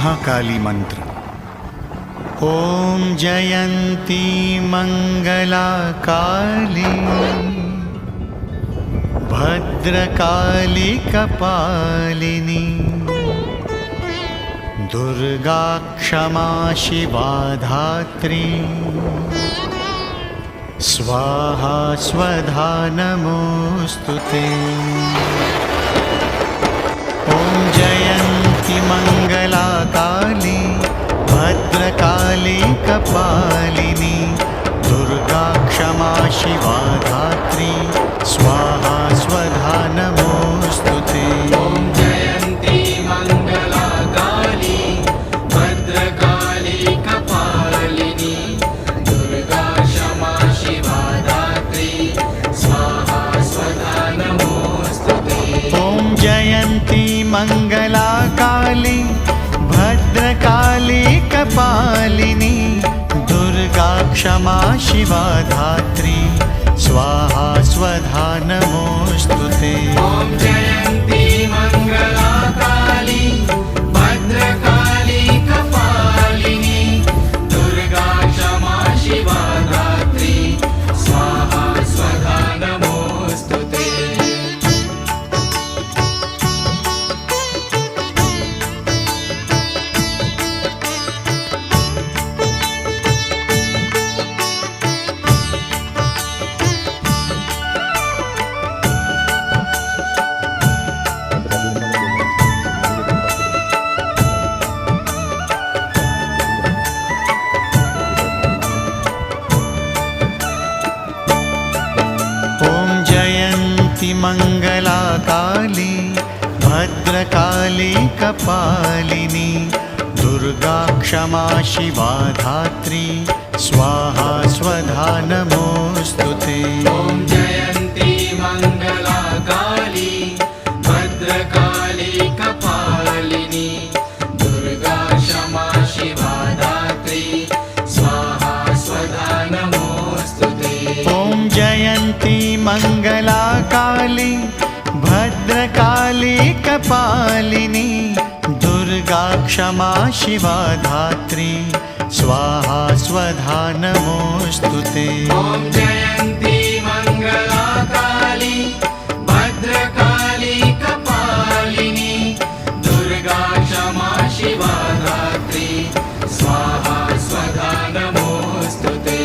महाकाली मंत्र। ॐ जयन्ती मंगला काली भद्रकाली कपालिनी दुर्गा क्षमा शिवा धात्री स्वाहा स्वधा नमोस्तुते। ॐ जयन्ती मंगला काली भद्रकाली कपालिनी दुर्गा क्षमा शिवा धात्री स्वाहा स्वधा नमोस्तुते। ॐ जयन्ती मंगला काली भद्रकाली कपालिनी दुर्गा क्षमा शिवा धात्री स्वाहा स्वधा नमोस्तुते। ॐ जयन्ती मंगला काली भद्रकाली कपालिनी दुर्गा क्षमा शिवा धात्री स्वाहा स्वधा नमोस्तुते। ॐ जयन्ती मंगला काली भद्रकाली कपालिनी दुर्गा क्षमा शिवा धात्री स्वाहा स्वधा नमोस्तुते। मंगला काली भद्रकाली कपालिनी दुर्गा क्षमा शिवा धात्री स्वाहा स्वधा नमोस्तुते। ॐ जयन्ती मंगला काली भद्रकाली कपालिनी दुर्गा क्षमा शिवा धात्री स्वाहा स्वधा नमोस्तुते। ॐ जयन्ती मंगला काली भद्रकाली कपालिनी दुर्गा क्षमा शिवा धात्री स्वाहा स्वधा नमोस्तुते। ॐ जयन्ती मंगला काली भद्रकाली कपालिनी दुर्गा क्षमा शिवा धात्री स्वाहा स्वधा नमोस्तुते।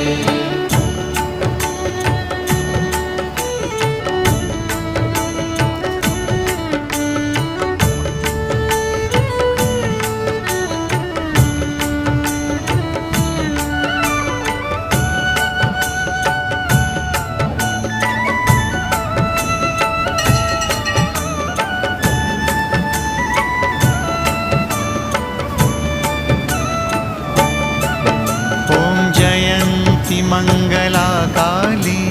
मंगला काली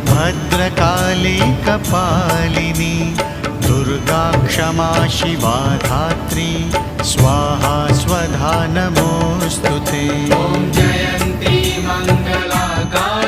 भद्रकाली कपालिनी दुर्गा क्षमा शिवा धात्री स्वाहा स्वधा नमोस्तुते। ॐ जयन्ती मंगला काली